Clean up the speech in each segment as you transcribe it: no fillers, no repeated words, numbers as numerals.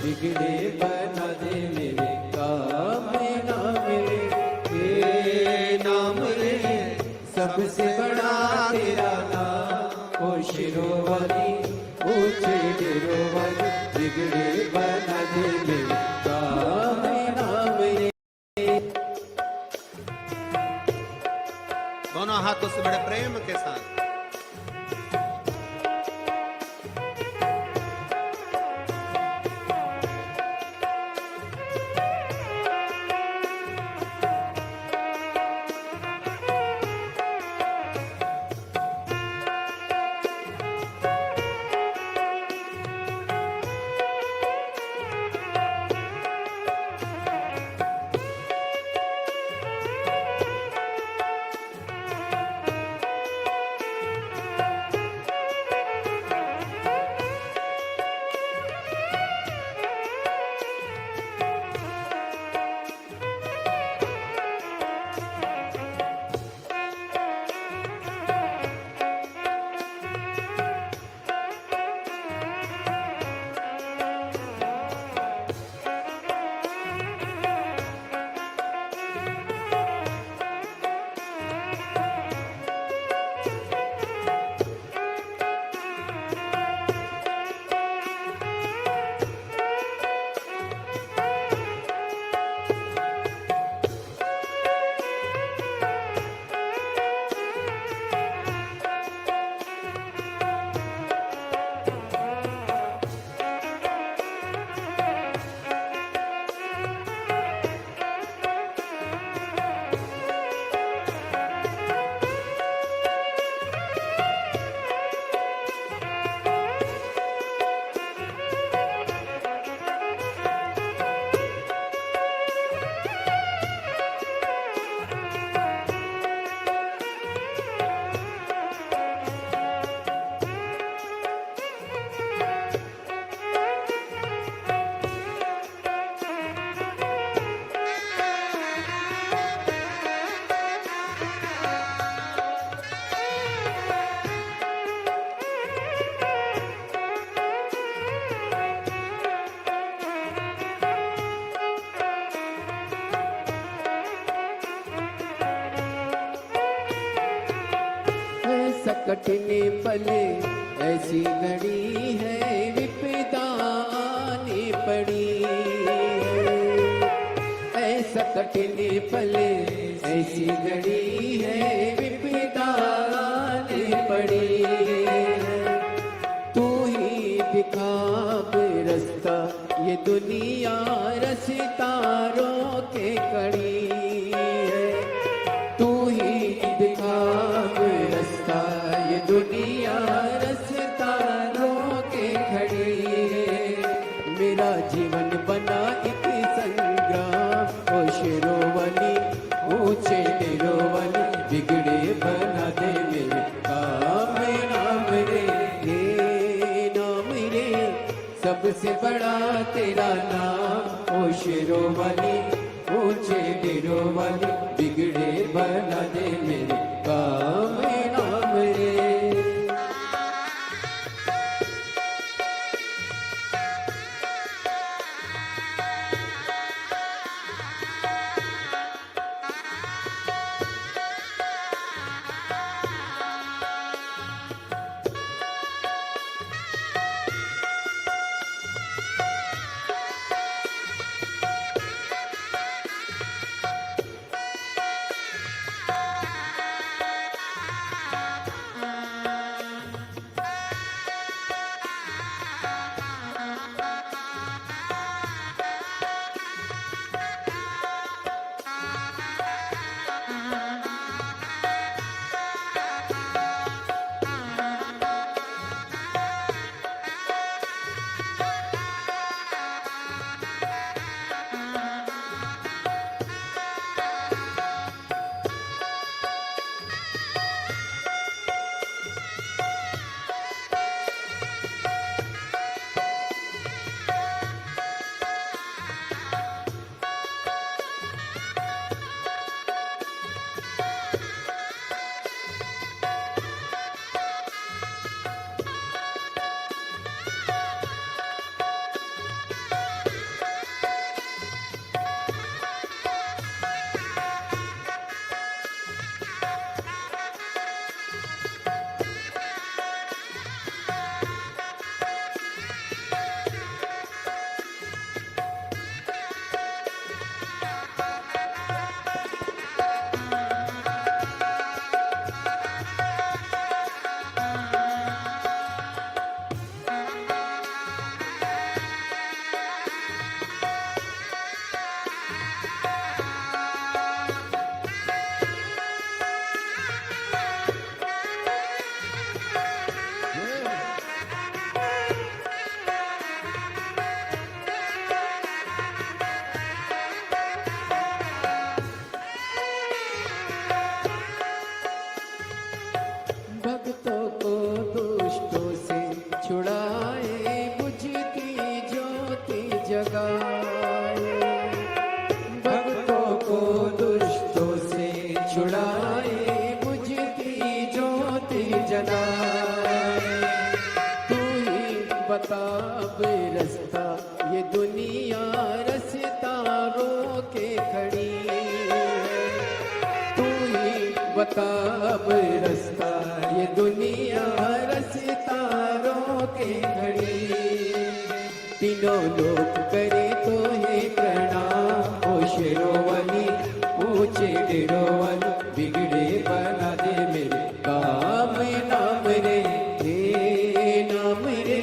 बिगड़े बना दे मेरे काम ना मिले। ये नाम रे सबसे बड़ा तेरा नाम, ओ शिरों वाली ऊंचे डेरों वाली, बिगड़े बना दे मेरे काम ना मिले। दोनों हाथों से बड़े प्रेम के साथ कठिने पले ऐसी घड़ी है, विपदा आने पड़ी है। ऐसा कठिने पले ऐसी घड़ी है, विपदा आने पड़ी है। तू ही दिखा रास्ता, ये दुनिया रास्ता रोके खड़ी है। तू ही दिखा रास्ता, ये दुनिया रास्ता रोके खड़ी है। मेरा जीवन बना एक संग्राम, ओ शेरों वाली ऊंचे डेरों वाली, बिगड़े बना दे मेरे काम नाम रे। ये नाम रे सबसे बड़ा तेरा नाम, ओ शेरों वाली ऊंचे डेरों वाली, बिगड़े बना दे मेरे काम नाम रे। जगाए, भक्तों को दुष्टों से छुड़ाए, बुझती ज्योति जलाए। तू ही बता अब रास्ता, ये दुनिया रास्ता रोके खड़ी है। तू ही बता अब रास्ता, ये दुनिया रास्ता रोके खड़ी। तीनों लोग करे तो हे प्रणाम, ओ शेरोवाली ऊंचे डेरोवाली, बिगड़े बना दे मेरे काम नाम रे, हे नाम रे,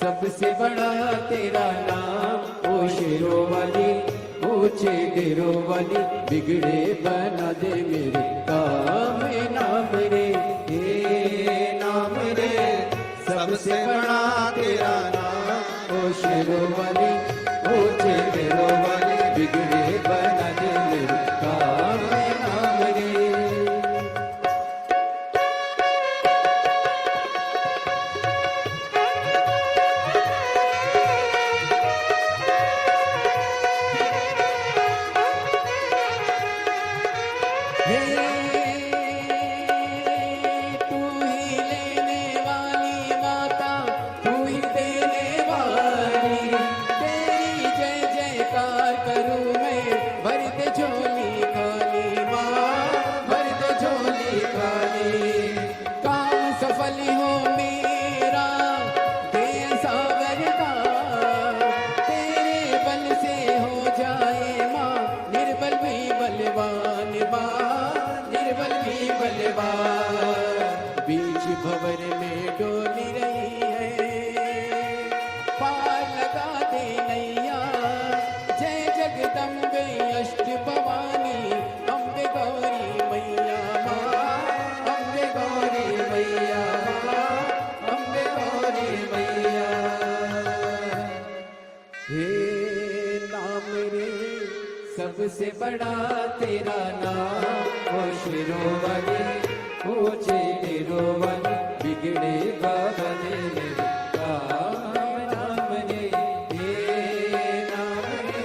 सबसे बड़ा तेरा नाम। ओ शेरोवाली ऊंचे डेरोवाली, बिगड़े बना दे मेरे काम नाम रे, हे नाम रे, सबसे बड़ा तेरा नाम। ओ शेरोवाली ऊंचे डेरोवाली, बिगड़े बना दे मेरे काम नाम रे। तू ही लेने वाली माता, तू ही देने वाली, तेरी जय जयकार करूं मैं, भर दे झोली खाली माँ, भर दे झोली खाली। काम सफल हो मेरा, दे सागर का, तेरे बल से हो जाए माँ, निर्बल भी बलवान माँ, निर्बल भी बलवान। बीच भंवर में डोली रही है, पार लगा दे नैया, जय जगदम्बे अष्ट भवानी, अम्बे गौरी मैया माँ, अम्बे गौरी मैया माँ, अम्बे गौरी मैया। हे नाम रे, सबसे बड़ा तेरा नाम। ओ शेरोवाली ऊंचे डेरोवाली, बिगड़े बाबा दे मेरे काम नाम रे, हे नाम रे,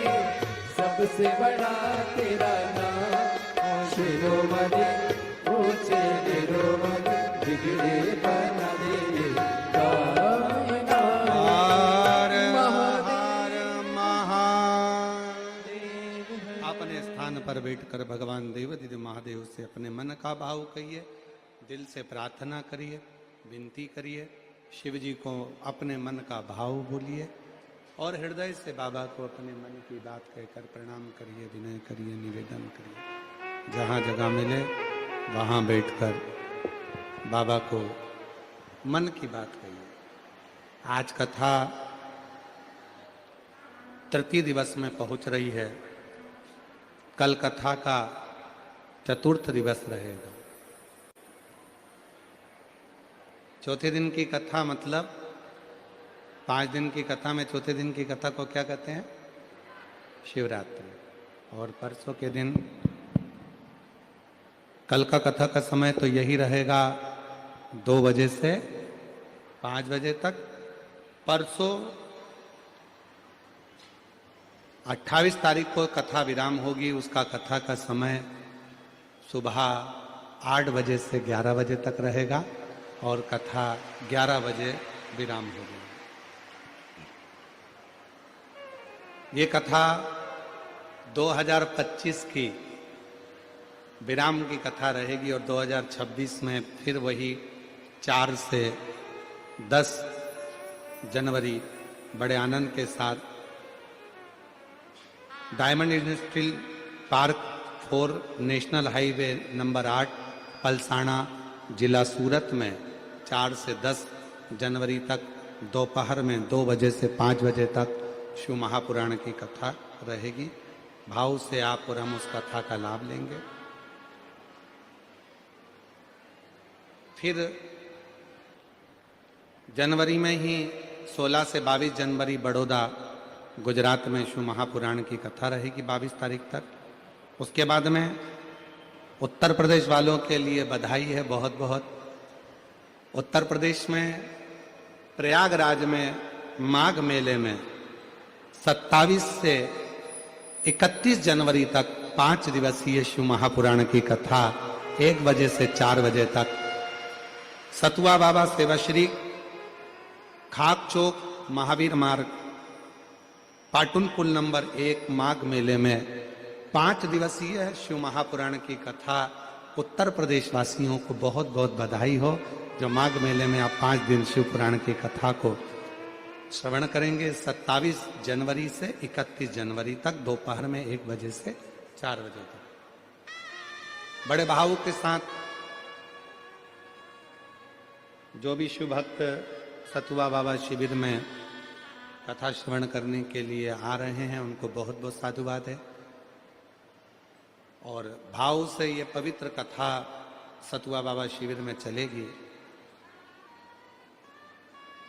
सबसे बड़ा तेरा नाम। ओ शेरोवाली ऊंचे डेरोवाली, बिगड़े बना दे मेरे काम नाम हर महादेव। हर महादेव। अपने स्थान पर बैठकर भगवान देवदिद महादेव से अपने मन का भाव कहिए, दिल से प्रार्थना करिए, विनती करिए, शिव जी को अपने मन का भाव बोलिए और हृदय से बाबा को अपने मन की बात कहकर प्रणाम करिए, विनय करिए, निवेदन करिए। जहाँ जगह मिले वहाँ बैठकर बाबा को मन की बात कहिए। आज कथा तृतीय दिवस में पहुंच रही है। कल कथा का चतुर्थ दिवस रहेगा। चौथे दिन की कथा मतलब 5 दिन की कथा में चौथे दिन की कथा को क्या कहते हैं? शिवरात्रि। और परसों के दिन कल का कथा का समय तो यही रहेगा 2 बजे से 5 बजे तक। परसों 28 तारीख को कथा विराम होगी। उसका कथा का समय सुबह 8 बजे से 11 बजे तक रहेगा और कथा 11 बजे विराम होगी। ये कथा 2025 की विराम की कथा रहेगी और 2026 में फिर वही 4 से 10 जनवरी बड़े आनंद के साथ diamond industrial park 4 national highway number 8 Palsana जिला सूरत में 4 से 10 जनवरी तक दोपहर में 2 बजे से 5 बजे तक शिव महापुराण की कथा रहेगी। भाव से आप और हम उस कथा का लाभ लेंगे। फिर जनवरी में ही 16 से 22 जनवरी बड़ौदा गुजरात में शिव महापुराण की कथा रहेगी 22 तारीख तक। उसके बाद में उत्तर प्रदेश वालों के लिए बधाई है बहुत बहुत। उत्तर प्रदेश में प्रयागराज में माघ मेले में 27 से 31 जनवरी तक 5 दिवसीय शिव महापुराण की कथा 1 बजे से 4 बजे तक सतुआ बाबा सेवाश्री, खाक चौक, महावीर मार्ग, पाटुन पुल नंबर 1, माघ मेले में 5 दिवसीय शिव महापुराण की कथा। उत्तर प्रदेश वासियों को बहुत बहुत बधाई हो जो माघ मेले में आप 5 दिन शिव पुराण की कथा को श्रवण करेंगे। 27 जनवरी से 31 जनवरी तक दोपहर में 1 बजे से 4 बजे तक बड़े भाव के साथ जो भी शिव भक्त सतुआ बाबा शिविर में कथा श्रवण करने के लिए आ रहे हैं उनको बहुत बहुत साधुवाद है। और भाव से ये पवित्र कथा सतुआ बाबा शिविर में चलेगी,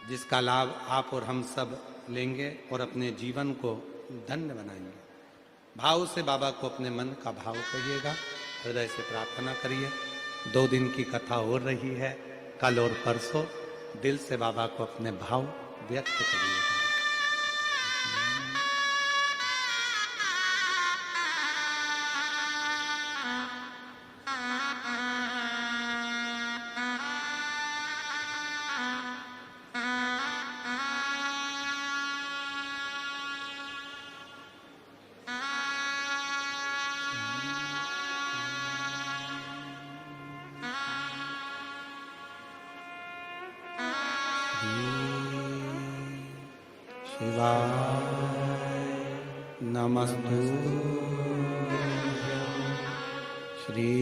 जिसका लाभ आप और हम सब लेंगे और अपने जीवन को धन्य बनाएंगे। भाव से बाबा को अपने मन का भाव कहिएगा, हृदय से प्रार्थना करिए। 2 दिन की कथा हो रही है, कल और परसों। दिल से बाबा को अपने भाव व्यक्त करिएगा। शिवाय नमस्तुभ्यं श्री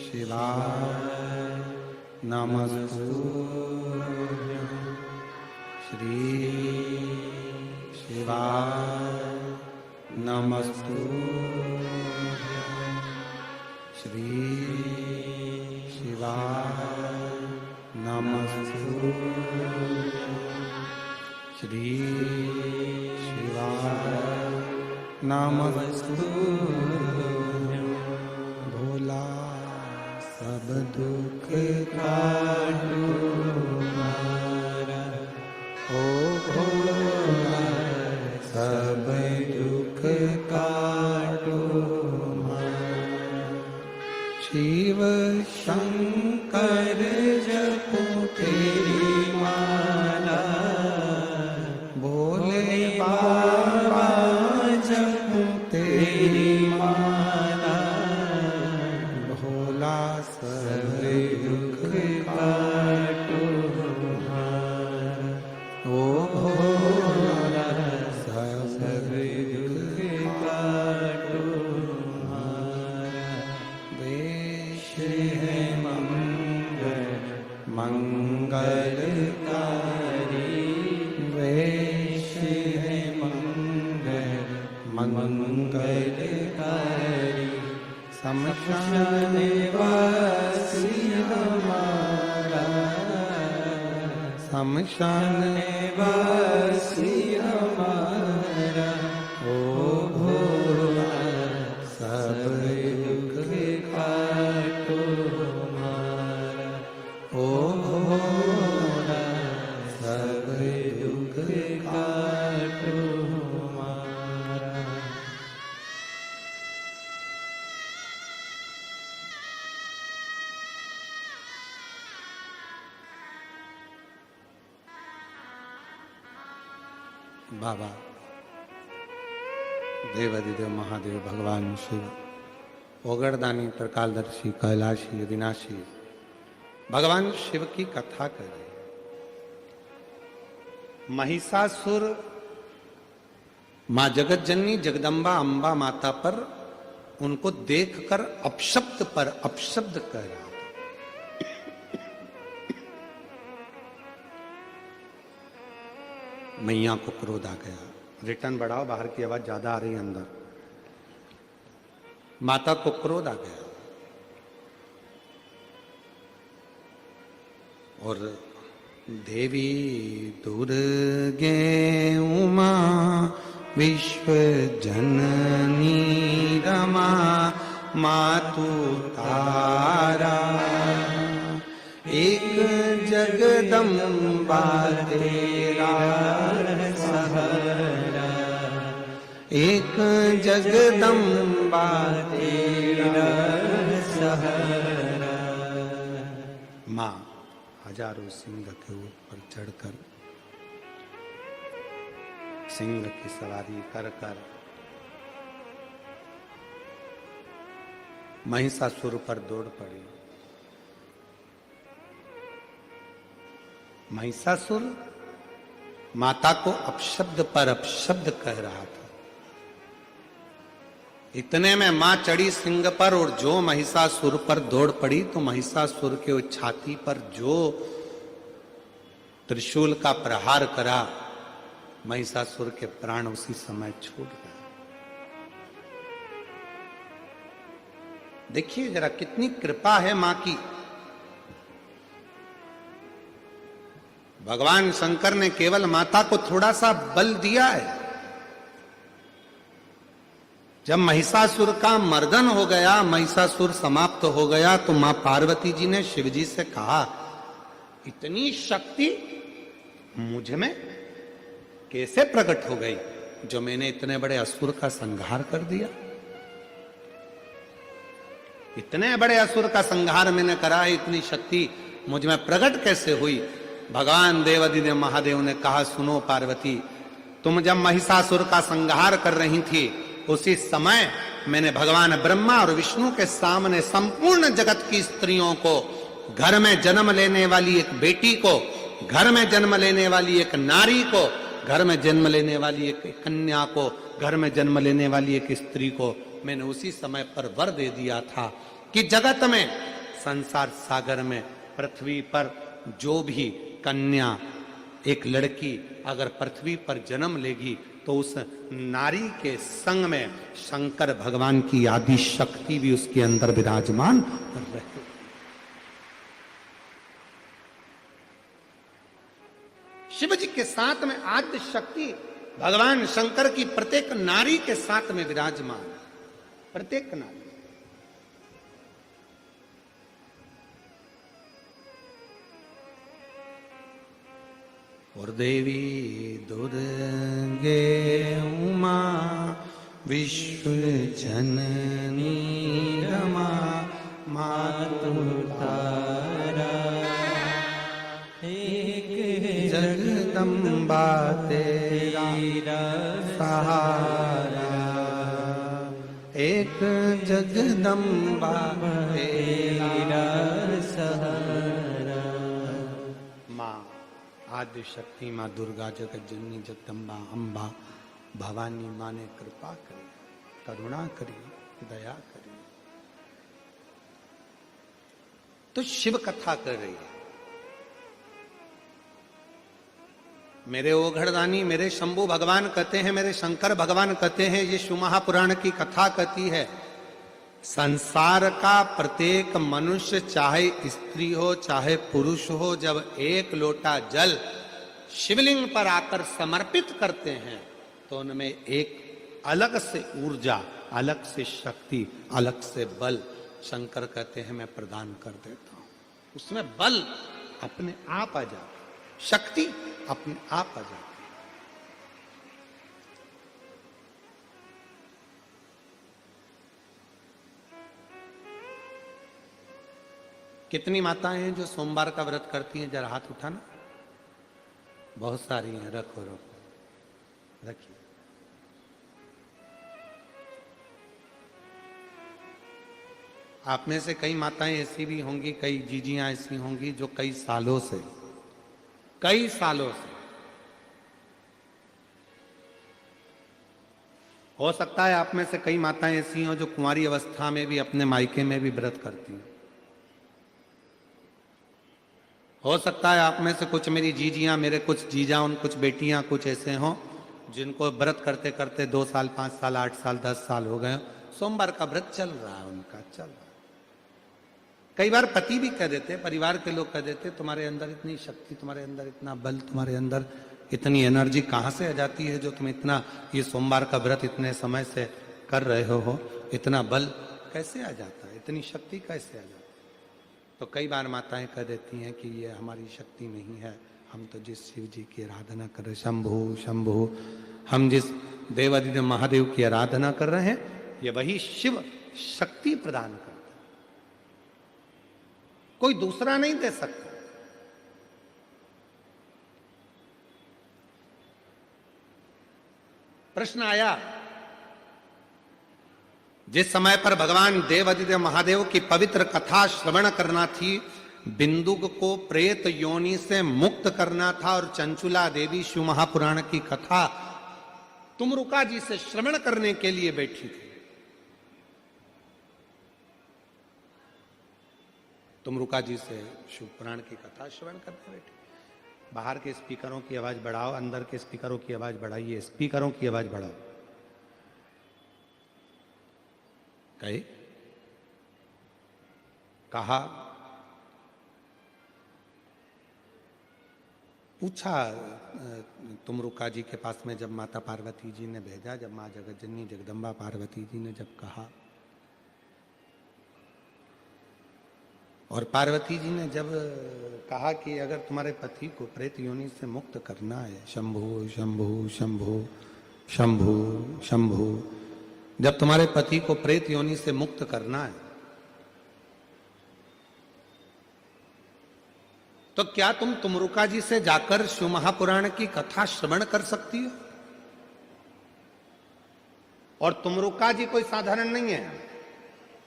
शिवाय नमस्तुभ्यं श्री शिवाय नमस्तुभ्यं श्री शिवाय नमस्तुभ्यं श्री शिवाय नमस्तुभ्यं। भोला सब दुख काटो हमारा, ओ भोला सब दुख काटो हमारा। शिव शंकर जपो तेरी माला, भोले बाबा जपो तेरी माला। भोला सब दुख काटो हमारा, ओ भोला सब दुख काटो हमारा। वेश है मंगलकारी, वेश है मंगलकारी। शमशान वासी हमारा, शमशान वासी हमारा। ओ भोला सब दुख काटो हमारा, ओ भोला सब दुख काटो हमारा। बाबा देवादिदेव महादेव भगवान शिव, ओगरदानी, त्रिकालदर्शी, कैलाशी, अविनाशी भगवान शिव की कथा कर रहे। महिषासुर मां जगत जननी जगदम्बा अंबा माता पर उनको देखकर अपशब्द पर अपशब्द कह रहा था। मैया को क्रोध आ गया। रिटर्न बढ़ाओ, बाहर की आवाज ज्यादा आ रही है अंदर। माता को क्रोध आ गया और देवी दुर्गे उमा विश्व जननी रमा मातु तारा, एक जगदम्बा तेरा सहरा। एक जगदम्बा तेरा सहारा। माँ हजारों सिंह के ऊपर चढ़कर सिंह की सवारी कर कर महिषासुर पर दौड़ पड़ी। महिषासुर माता को अपशब्द पर अपशब्द कह रहा था। इतने में मां चढ़ी सिंह पर और जो महिषासुर पर दौड़ पड़ी तो महिषासुर के छाती पर जो त्रिशूल का प्रहार करा, महिषासुर के प्राण उसी समय छूट गए। देखिए जरा कितनी कृपा है मां की। भगवान शंकर ने केवल माता को थोड़ा सा बल दिया है। जब महिषासुर का मर्दन हो गया, महिषासुर समाप्त हो गया, तो मां पार्वती जी ने शिव जी से कहा, इतनी शक्ति मुझ में कैसे प्रकट हो गई जो मैंने इतने बड़े असुर का संहार कर दिया। इतने बड़े असुर का संहार मैंने करा है, इतनी शक्ति मुझ में प्रकट कैसे हुई। भगवान देवादिदेव महादेव ने कहा, सुनो पार्वती, तुम जब महिषासुर का संहार कर रही थी उसी समय मैंने भगवान ब्रह्मा और विष्णु के सामने संपूर्ण जगत की स्त्रियों को, घर में जन्म लेने वाली एक बेटी को, घर में जन्म लेने वाली एक नारी को, घर में जन्म लेने वाली एक कन्या को, घर में जन्म लेने वाली एक स्त्री को मैंने उसी समय पर वर दे दिया था कि जगत में, संसार सागर में, पृथ्वी पर जो भी कन्या, एक लड़की अगर पृथ्वी पर जन्म लेगी तो उस नारी के संग में शंकर भगवान की आदि शक्ति भी उसके अंदर विराजमान रहे। शिव जी के साथ में आद्य शक्ति भगवान शंकर की प्रत्येक नारी के साथ में विराजमान, प्रत्येक नारी। और देवी दुर्गे उमा विश्व जननी रमा मातु तारा, एक जगदम्बा तेरा सहारा, एक जगदम्बा तेरा सहारा। माँ आद्य शक्ति, माँ दुर्गा, जगत जननी, जगदम्बा, अम्बा, भवानी माँ ने कृपा करी, करुणा करी, दया करी। तो शिव कथा कर रही है। मेरे ओघड़दानी, मेरे शंभु भगवान कहते हैं, मेरे शंकर भगवान कहते हैं, ये शिव महापुराण की कथा कहती है, संसार का प्रत्येक मनुष्य, चाहे स्त्री हो चाहे पुरुष हो, जब एक लोटा जल शिवलिंग पर आकर समर्पित करते हैं तो उनमें एक अलग से ऊर्जा, अलग से शक्ति, अलग से बल शंकर कहते हैं मैं प्रदान कर देता हूं। उसमें बल अपने आप आ जाता, शक्ति अपने आप आ जाती। कितनी माताएं हैं जो सोमवार का व्रत करती हैं? जरा हाथ उठाना। बहुत सारी हैं, रखो रखो, रखिए। आप में से कई माताएं ऐसी भी होंगी, कई जीजियां ऐसी होंगी जो कई सालों से हो सकता है आप में से कई माताएं ऐसी हों जो कुंवारी अवस्था में भी अपने मायके में भी व्रत करती हैं। हो सकता है आप में से कुछ मेरी जीजियां, मेरे कुछ जीजा, उन कुछ बेटियां कुछ ऐसे हों जिनको व्रत करते करते 2 साल, 5 साल, 8 साल, 10 साल हो गए। सोमवार का व्रत चल रहा है उनका, चल रहा है। कई बार पति भी कह देते, परिवार के लोग कह देते, तुम्हारे अंदर इतनी शक्ति, तुम्हारे अंदर इतना बल, तुम्हारे अंदर इतनी एनर्जी कहाँ से आ जाती है जो तुम इतना ये सोमवार का व्रत इतने समय से कर रहे हो, इतना बल कैसे आ जाता है, इतनी शक्ति कैसे आ जाती है? तो कई बार माताएं कह देती हैं कि ये हमारी शक्ति नहीं है, हम तो जिस शिव जी की आराधना कर रहे, शंभु शंभु, हम जिस देवादिदेव महादेव की आराधना कर रहे हैं, ये वही शिव शक्ति प्रदान करता है, कोई दूसरा नहीं दे सकता। प्रश्न आया, जिस समय पर भगवान देवादिदेव महादेव की पवित्र कथा श्रवण करना थी, बिंदुक को प्रेत योनि से मुक्त करना था, और चंचुला देवी शिव महापुराण की कथा तुमरुका जी से श्रवण करने के लिए बैठी थी। तुमरुका जी से शिव पुराण की कथा श्रवण करने बैठी। बाहर के स्पीकरों की आवाज बढ़ाओ, अंदर के स्पीकरों की आवाज बढ़ाइए, स्पीकरों की आवाज बढ़ाओ। कहे कहा, पूछा तुमरुका जी के पास में जब माता पार्वती जी ने भेजा, जब माँ जगतजननी जगदम्बा पार्वती जी ने जब कहा, और पार्वती जी ने जब कहा कि अगर तुम्हारे पति को प्रेत योनि से मुक्त करना है, शंभु शंभु शंभु शंभु शंभु, जब तुम्हारे पति को प्रेत योनि से मुक्त करना है, तो क्या तुम तुमरुका जी से जाकर शिव महापुराण की कथा श्रवण कर सकती हो? और तुमरुका जी कोई साधारण नहीं है।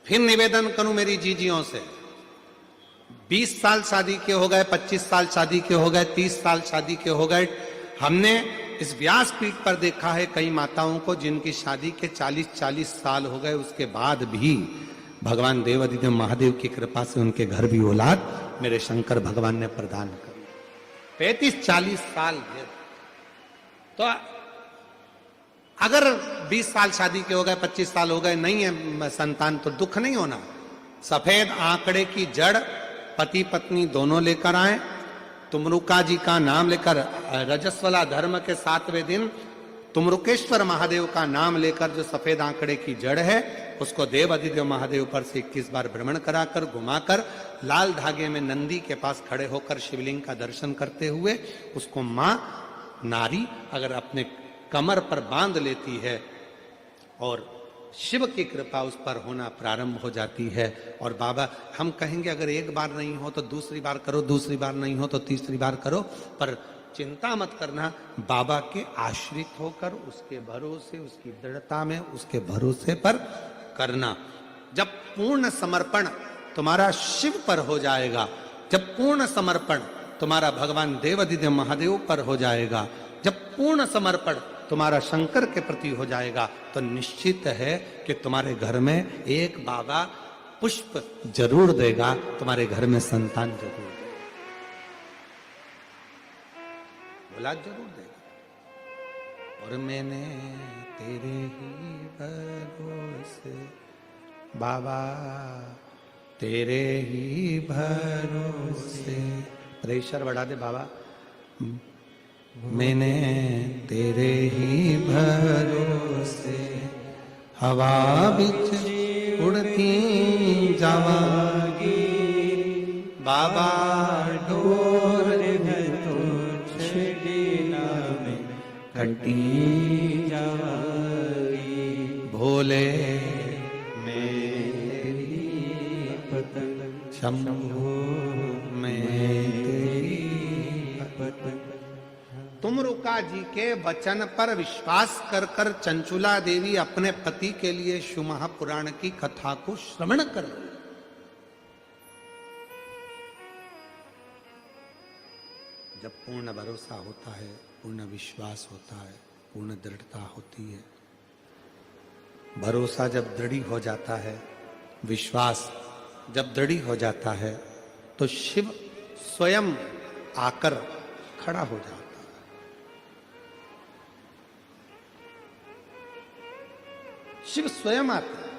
फिर निवेदन करूं मेरी जीजियों से, 20 साल शादी के हो गए, 25 साल शादी के हो गए, 30 साल शादी के हो गए, हमने इस व्यासपीठ पर देखा है कई माताओं को जिनकी शादी के 40-40 साल हो गए, उसके बाद भी भगवान देवादिदेव महादेव की कृपा से उनके घर भी औलाद मेरे शंकर भगवान ने प्रदान कर। 35-40 साल है, तो अगर 20 साल शादी के हो गए, 25 साल हो गए, नहीं है संतान, तो दुख नहीं होना। सफेद आंकड़े की जड़ पति पत्नी दोनों लेकर आए, तुमरुका जी का नाम लेकर, रजस्वला धर्म के 7वें दिन तुमरुकेश्वर महादेव का नाम लेकर जो सफेद आंकड़े की जड़ है, उसको देवादिदेव महादेव पर से 21 बार भ्रमण कराकर, घुमाकर, लाल धागे में नंदी के पास खड़े होकर शिवलिंग का दर्शन करते हुए उसको मां नारी अगर अपने कमर पर बांध लेती है और शिव की कृपा उस पर होना प्रारंभ हो जाती है। और बाबा हम कहेंगे अगर एक बार नहीं हो तो दूसरी बार करो, दूसरी बार नहीं हो तो तीसरी बार करो, पर चिंता मत करना, बाबा के आश्रित होकर उसके भरोसे, उसकी दृढ़ता में, उसके भरोसे पर करना। जब पूर्ण समर्पण तुम्हारा शिव पर हो जाएगा, जब पूर्ण समर्पण तुम्हारा भगवान देवादिदेव महादेव पर हो जाएगा, जब पूर्ण समर्पण तुम्हारा शंकर के प्रति हो जाएगा, तो निश्चित है कि तुम्हारे घर में एक बाबा पुष्प जरूर देगा, तुम्हारे घर में संतान जरूर देगा, औलाद जरूर देगा। और मैंने तेरे ही भरोसे बाबा, तेरे ही भरोसे, प्रेशर बढ़ा दे बाबा, मैंने तेरे ही भरोसे हवा बिच उड़ती जावागी, बाबा डोर कटी जावागी, भोले मेरी पतंग, शंभो मेरी पतंग। तुमरुका जी के वचन पर विश्वास कर कर चंचुला देवी अपने पति के लिए शिव महापुराण की कथा को श्रवण कर रही। जब पूर्ण भरोसा होता है, पूर्ण विश्वास होता है, पूर्ण दृढ़ता होती है, भरोसा जब दृढ़ हो जाता है, विश्वास जब दृढ़ हो जाता है, तो शिव स्वयं आकर खड़ा हो जाता है। शिव स्वयं आते हैं।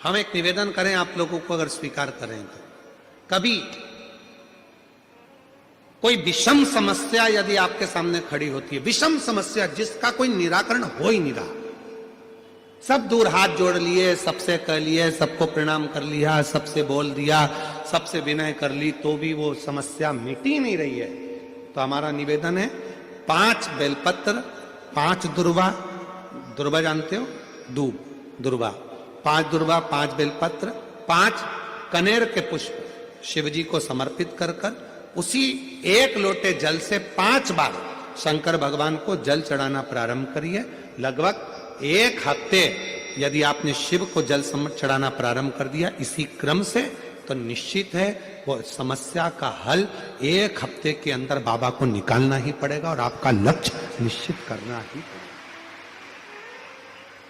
हम एक निवेदन करें आप लोगों को, अगर स्वीकार करें तो, कभी कोई विषम समस्या यदि आपके सामने खड़ी होती है, विषम समस्या जिसका कोई निराकरण हो ही नहीं रहा, सब दूर हाथ जोड़ लिए, सबसे कह लिए, सबको प्रणाम कर लिया, सबसे बोल दिया, सबसे विनय कर ली, तो भी वो समस्या मिट ही नहीं रही है, तो हमारा निवेदन है 5 बेलपत्र, 5 दुर्वा, दुर्वा जानते हो, दूब, दुर्वा, 5 दुर्वा, 5 बेलपत्र, 5 कनेर के पुष्प शिव जी को समर्पित कर कर उसी 1 लोटे जल से 5 बार शंकर भगवान को जल चढ़ाना प्रारंभ करिए। लगभग 1 हफ्ते यदि आपने शिव को जल चढ़ाना प्रारंभ कर दिया इसी क्रम से, तो निश्चित है वो समस्या का हल 1 हफ्ते के अंदर बाबा को निकालना ही पड़ेगा और आपका लक्ष्य निश्चित करना ही पड़ेगा।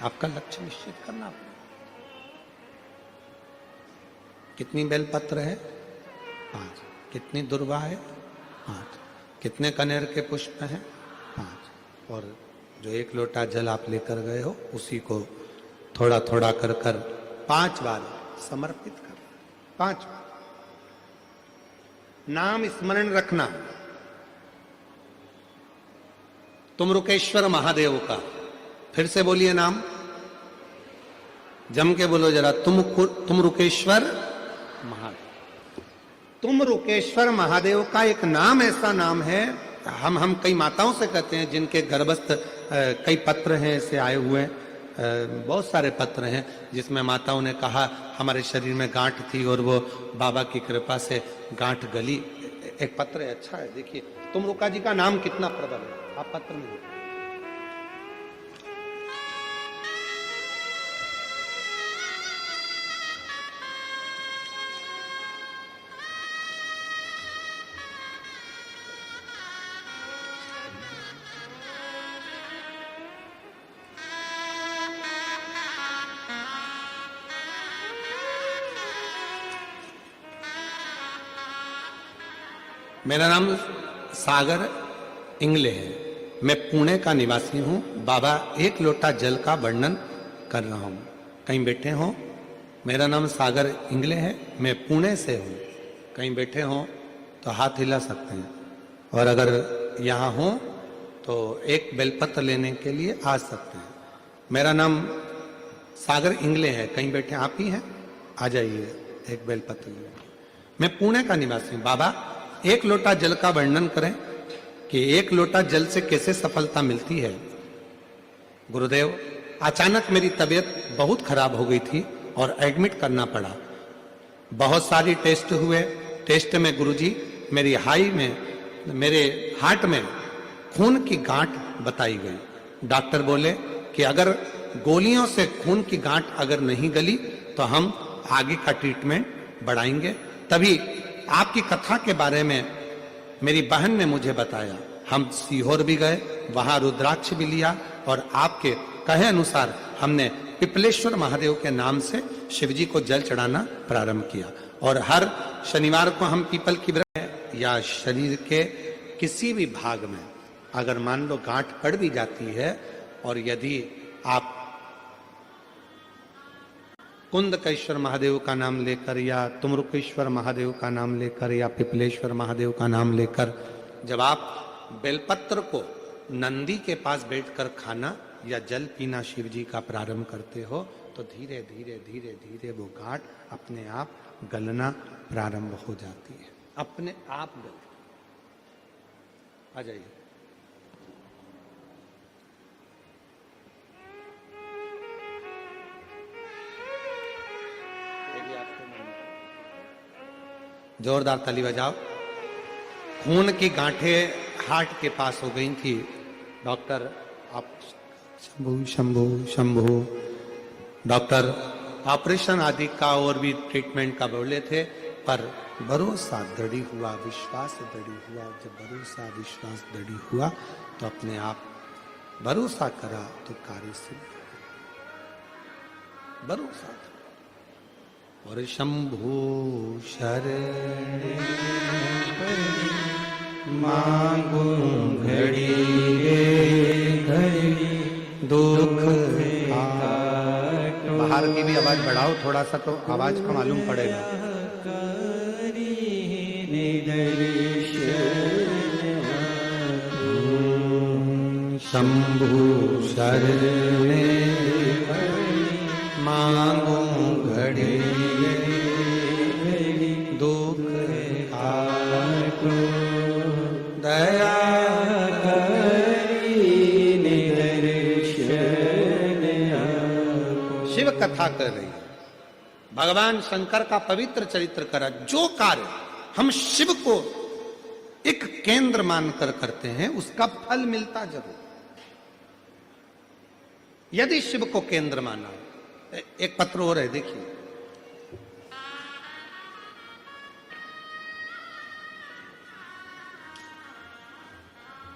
आपका लक्ष्य निश्चित करना पड़ेगा। कितनी बेलपत्र है? 5। कितनी दुर्वा है? 5। कितने कनेर के पुष्प हैं? 5। और जो 1 लोटा जल आप लेकर गए हो उसी को थोड़ा थोड़ा कर कर 5 बार समर्पित कर, 5 बार। नाम स्मरण रखना, तुम रुकेश्वर महादेव का। फिर से बोलिए नाम, जम के बोलो जरा, तुम रुकेश्वर महादेव। तुम रुकेश्वर महादेव का एक नाम ऐसा नाम है, हम कई माताओं से कहते हैं जिनके गर्भस्थ कई पत्र हैं ऐसे आए हुए हैं, बहुत सारे पत्र हैं जिसमें माताओं ने कहा हमारे शरीर में गांठ थी और वो बाबा की कृपा से गांठ गली। एक पत्र है, अच्छा है, देखिए तुम रुका जी का नाम कितना प्रबल है, आप पत्र में देखिए। मेरा नाम सागर इंगले है, मैं पुणे का निवासी हूँ। बाबा 1 लोटा जल का वर्णन कर रहा हूँ, कहीं बैठे हो। मेरा नाम सागर इंगले है, मैं पुणे से हूँ। कहीं बैठे हो तो हाथ हिला सकते हैं, और अगर यहाँ हो तो 1 बेलपत्र लेने के लिए आ सकते हैं। मेरा नाम सागर इंगले है, कहीं बैठे आप ही हैं, आ जाइए 1 बेलपत्र ले। मैं पुणे का निवासी हूँ। बाबा 1 लोटा जल का वर्णन करें कि 1 लोटा जल से कैसे सफलता मिलती है। गुरुदेव, अचानक मेरी तबीयत बहुत खराब हो गई थी और एडमिट करना पड़ा। बहुत सारी टेस्ट हुए, टेस्ट में गुरुजी मेरी मेरे हार्ट में खून की गांठ बताई गई। डॉक्टर बोले कि अगर गोलियों से खून की गांठ अगर नहीं गली तो हम आगे का ट्रीटमेंट बढ़ाएंगे। तभी आपकी कथा के बारे में मेरी बहन ने मुझे बताया। हम सीहोर भी गए, वहां रुद्राक्ष भी लिया और आपके कहे अनुसार हमने पिपलेश्वर महादेव के नाम से शिवजी को जल चढ़ाना प्रारंभ किया। और हर शनिवार को हम पीपल की वृक्ष या शरीर के किसी भी भाग में अगर मान लो गांठ पड़ भी जाती है, और यदि आप कुंदकेश्वर महादेव का नाम लेकर या तुमरुकेश्वर महादेव का नाम लेकर या पिपलेश्वर महादेव का नाम लेकर जब आप बेलपत्र को नंदी के पास बैठकर खाना या जल पीना शिव जी का प्रारंभ करते हो, तो धीरे धीरे धीरे धीरे वो गांठ अपने आप गलना प्रारंभ हो जाती है, अपने आप गल। आ जाइए। जोरदार ताली बजाओ। खून की गांठें हार्ट के पास हो गई थी। डॉक्टर आप शंभू शंभू शंभू डॉक्टर ऑपरेशन आदि का और भी ट्रीटमेंट का बोले थे, पर भरोसा दृढ़ हुआ, विश्वास दृढ़ हुआ। जब भरोसा विश्वास दृढ़ हुआ तो अपने आप भरोसा करा तो कार्य सिद्ध। भरोसा और शंभू शरण मांगू घड़ी दुख। बाहर की भी आवाज बढ़ाओ थोड़ा सा, तो आवाज का मालूम पड़ेगा। शंभू शरण मांगू घड़ी दुख काटो दया कथा कर रही है। भगवान शंकर का पवित्र चरित्र करा, जो कार्य हम शिव को एक केंद्र मानकर करते हैं उसका फल मिलता जरूर। यदि शिव को केंद्र माना, एक पत्र और है देखिए,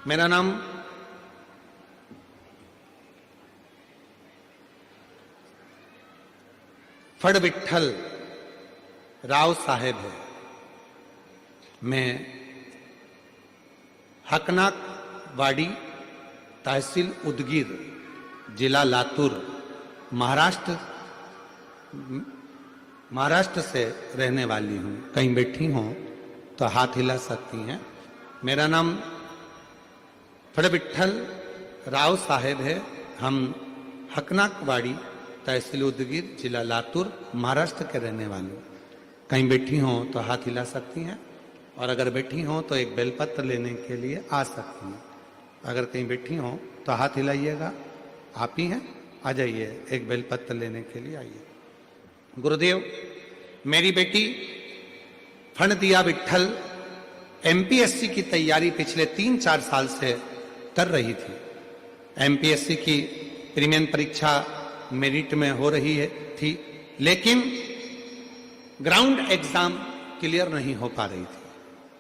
मेरा नाम फड़ विठल राव साहेब है। मैं हकनाकवाड़ी, तहसील उदगीर, जिला लातूर, महाराष्ट्र से रहने वाली हूं। कहीं बैठी हो तो हाथ हिला सकती हैं। मेरा नाम फड़ विठल राव साहेब है। हम हकनाकवाड़ी, तहसील उदगीर, जिला लातूर, महाराष्ट्र के रहने वाले। कहीं बैठी हो तो हाथ हिला सकती हैं, और अगर बैठी हो तो एक बेलपत्र लेने के लिए आ सकती हैं। अगर कहीं बैठी हो तो हाथ हिलाइएगा। आप ही हैं, आ जाइए, एक बेलपत्र लेने के लिए आइए। गुरुदेव, मेरी बेटी फणदिया विठल एमपीएससी की तैयारी पिछले 3-4 साल से कर रही थी। एमपीएससी की प्रीलिमिनरी परीक्षा मेरिट में हो रही थी, लेकिन ग्राउंड एग्जाम क्लियर नहीं हो पा रही थी।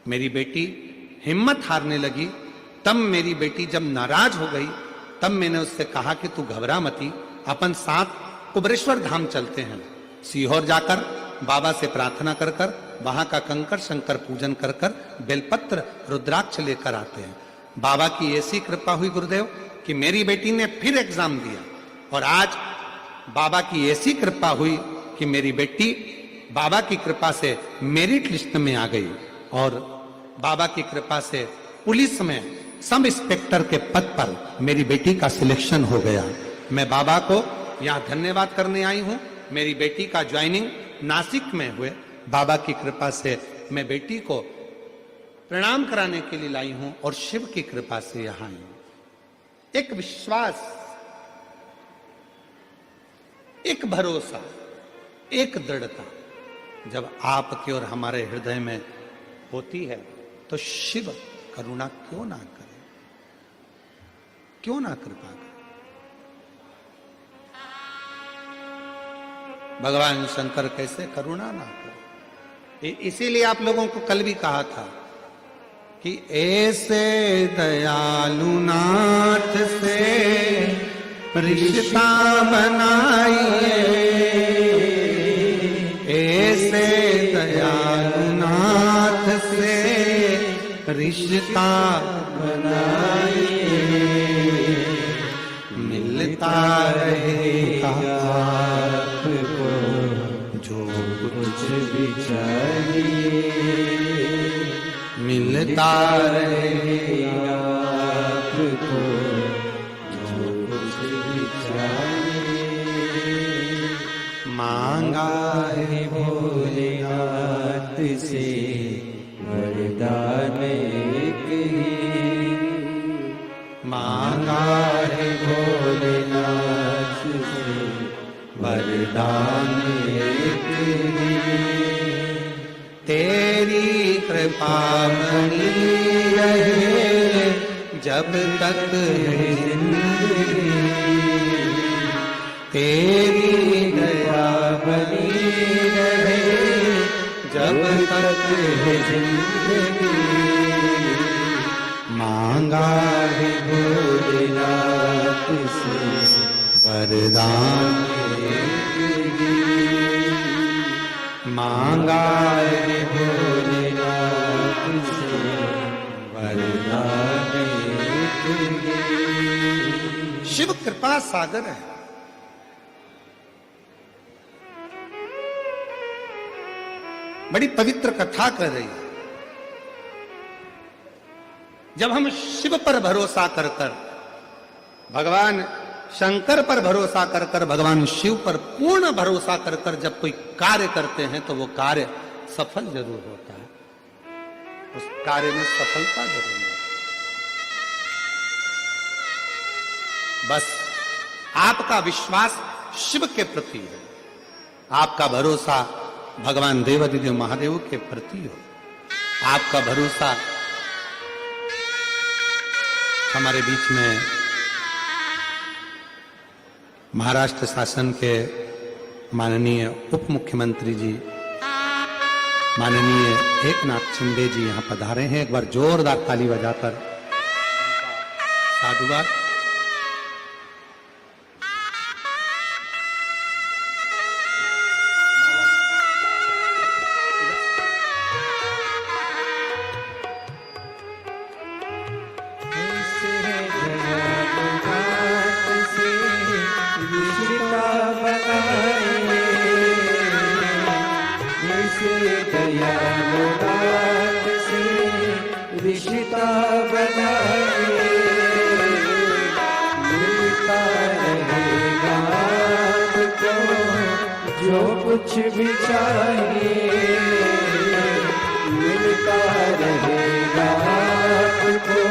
मेरी बेटी हिम्मत हारने लगी। तब मेरी बेटी जब नाराज हो गई, तब मैंने उससे कहा कि तू घबरा मती, अपन साथ कुबरेश्वर धाम चलते हैं। सीहोर जाकर बाबा से प्रार्थना कर कर, वहां का कंकर शंकर पूजन कर कर, बेलपत्र रुद्राक्ष लेकर आते हैं। बाबा की ऐसी कृपा हुई गुरुदेव कि मेरी बेटी ने फिर एग्जाम दिया, और आज बाबा की ऐसी कृपा हुई कि मेरी बेटी बाबा की कृपा से मेरिट लिस्ट में आ गई, और बाबा की कृपा से पुलिस में सब इंस्पेक्टर के पद पर मेरी बेटी का सिलेक्शन हो गया। मैं बाबा को यहाँ धन्यवाद करने आई हूँ। मेरी बेटी का ज्वाइनिंग नासिक में हुए, बाबा की कृपा से मैं बेटी को प्रणाम कराने के लिए लाई हूं, और शिव की कृपा से यहां आई हूं। एक विश्वास, एक भरोसा, एक दृढ़ता जब आपके और हमारे हृदय में होती है, तो शिव करुणा क्यों ना करे, क्यों ना कृपा करे। भगवान शंकर कैसे करुणा ना करे। इसीलिए आप लोगों को कल भी कहा था कि ऐसे दयालु नाथ से रिश्ता बनाइए, ऐसे दयालु नाथ से रिश्ता बनाइए, मिलता रहेगा आपको जो कुछ भी चाहिए, मिलता रहेगा आपको जो कुछ भी चाहिए। मांगा है भोलेनाथ से वरदान एक ही, मांगा है भोलेनाथ से वरदान एक ही। तेरी कृपा बनी रहे जब तक है जिंदगी, तेरी दया बनी रहे जब तक है जिंदगी। मांगा है भोलेनाथ से वरदान एक ही, मांगा है भोलेनाथ से वरदान एक ही। शिव कृपा सागर है। बड़ी पवित्र कथा कर रही है। जब हम शिव पर भरोसा कर कर, भगवान शंकर पर भरोसा कर कर, भगवान शिव पर पूर्ण भरोसा कर कर जब कोई कार्य करते हैं, तो वो कार्य सफल जरूर होता है। उस कार्य में सफलता जरूर है। बस आपका विश्वास शिव के प्रति है, आपका भरोसा भगवान देवादिदेव महादेव के प्रति हो, आपका भरोसा हमारे बीच में महाराष्ट्र शासन के माननीय उप मुख्यमंत्री जी माननीय एकनाथ शिंदे जी यहां पधारे हैं। एक बार जोरदार ताली बजाकर साधुवाद। रिश्ता बनाए मिलता रहेगा आपको जो कुछ भी चाहिए, मिलता रहेगा आपको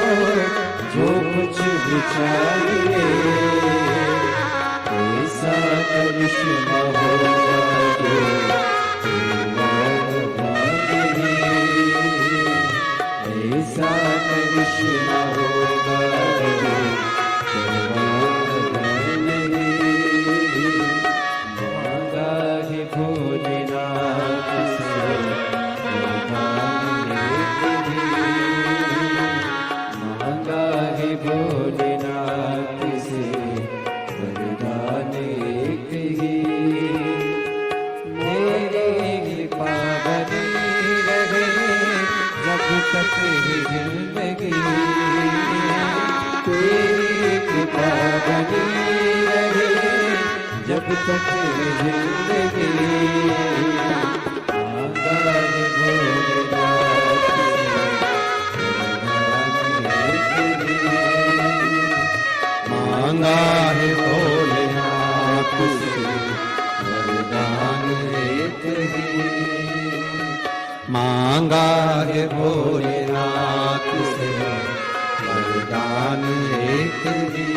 जो कुछ भी चाहिए। ऐसा करिश्मा होगा जो ऐसा करिश्मा होगा मांगा है भोलेनाथ से मांगा है भोलेनाथ से वरदान एक ही, मेरी कृपा बनी रहे जब तक है जिंदगी, तेरी कृपा बनी रहे जब तक है जिंदगी। मांगा है भोलेनाथ से वरदान एक ही, मांगा है भोलेनाथ से वरदान एक ही,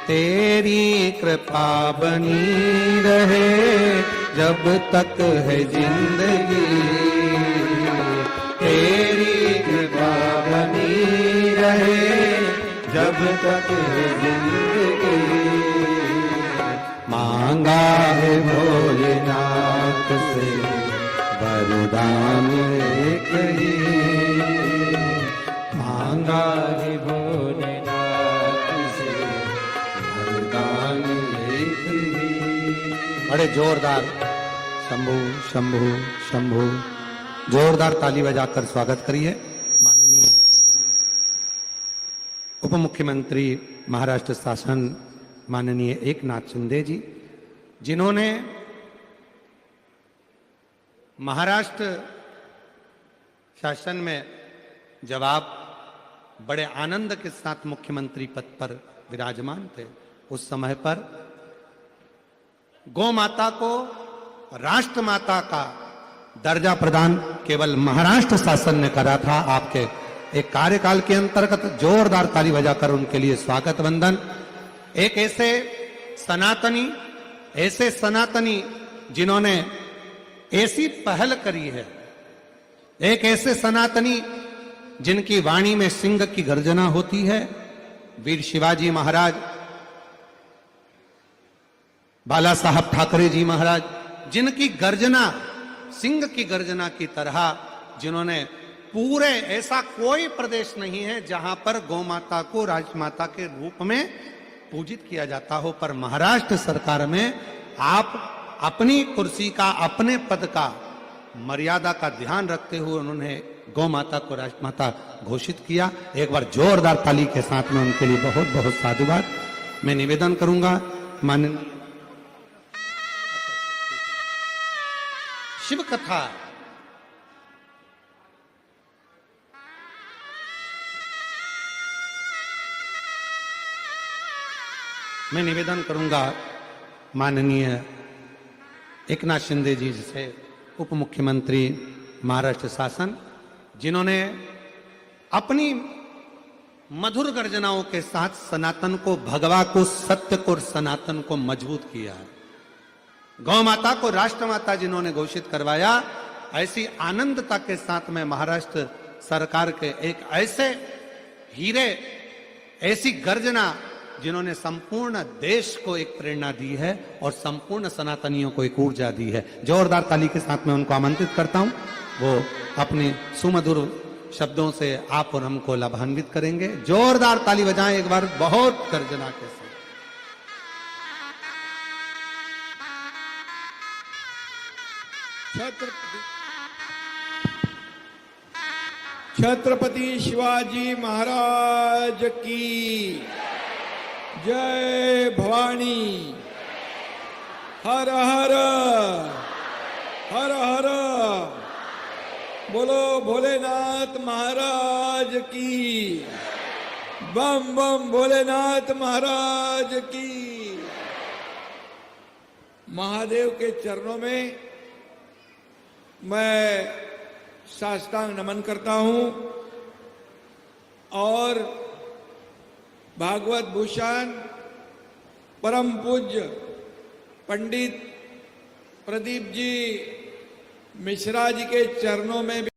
तेरी कृपा बनी रहे जब तक है जिंदगी, तेरी कृपा बनी रहे जब तक है जिंदगी। मांगा है भोलेनाथ से वरदान एक ही, मांगा है भोलेनाथ से वरदान एक ही। बड़े जोरदार शंभु शंभु शंभु जोरदार ताली बजाकर स्वागत करिए माननीय उप मुख्यमंत्री महाराष्ट्र शासन माननीय एकनाथ शिंदे जी, जिन्होंने महाराष्ट्र शासन में जब आप बड़े आनंद के साथ मुख्यमंत्री पद पर विराजमान थे, उस समय पर गौ माता को राष्ट्र माता का दर्जा प्रदान केवल महाराष्ट्र शासन ने करा था। आपके एक कार्यकाल के अंतर्गत जोरदार ताली बजाकर उनके लिए स्वागत वंदन। एक ऐसे सनातनी जिन्होंने ऐसी पहल करी है, एक ऐसे सनातनी जिनकी वाणी में सिंह की गर्जना होती है, वीर शिवाजी महाराज, बाला साहब ठाकरे जी महाराज, जिनकी गर्जना सिंह की गर्जना की तरह, जिन्होंने पूरे ऐसा कोई प्रदेश नहीं है जहां पर गौ माता को राजमाता के रूप में पूजित किया जाता हो, पर महाराष्ट्र सरकार में आप अपनी कुर्सी का, अपने पद का, मर्यादा का ध्यान रखते हुए उन्होंने गौ माता को राजमाता घोषित किया। एक बार जोरदार ताली के साथ में उनके लिए बहुत बहुत साधुवाद। मैं निवेदन करूंगा माननीय शिव कथा मैं निवेदन करूंगा माननीय एकनाथ शिंदे जी से, उप मुख्यमंत्री महाराष्ट्र शासन, जिन्होंने अपनी मधुर गर्जनाओं के साथ सनातन को, भगवा को, सत्य को और सनातन को मजबूत किया है। गौ माता को राष्ट्रमाता जिन्होंने घोषित करवाया, ऐसी आनंदता के साथ में महाराष्ट्र सरकार के एक ऐसे हीरे, ऐसी गर्जना जिन्होंने संपूर्ण देश को एक प्रेरणा दी है और संपूर्ण सनातनियों को एक ऊर्जा दी है। जोरदार ताली के साथ में उनको आमंत्रित करता हूं, वो अपने सुमधुर शब्दों से आप और हमको लाभान्वित करेंगे। जोरदार ताली बजाएं एक बार, बहुत गर्जना के साथ। छत्रपति शिवाजी महाराज की जय। भवानी। हर हर हर हर। बोलो भोलेनाथ महाराज की। बम बम भोलेनाथ महाराज की। महादेव के चरणों में मैं साष्टांग नमन करता हूं और भागवत भूषण परम पूज्य पंडित प्रदीप जी मिश्रा जी के चरणों में भी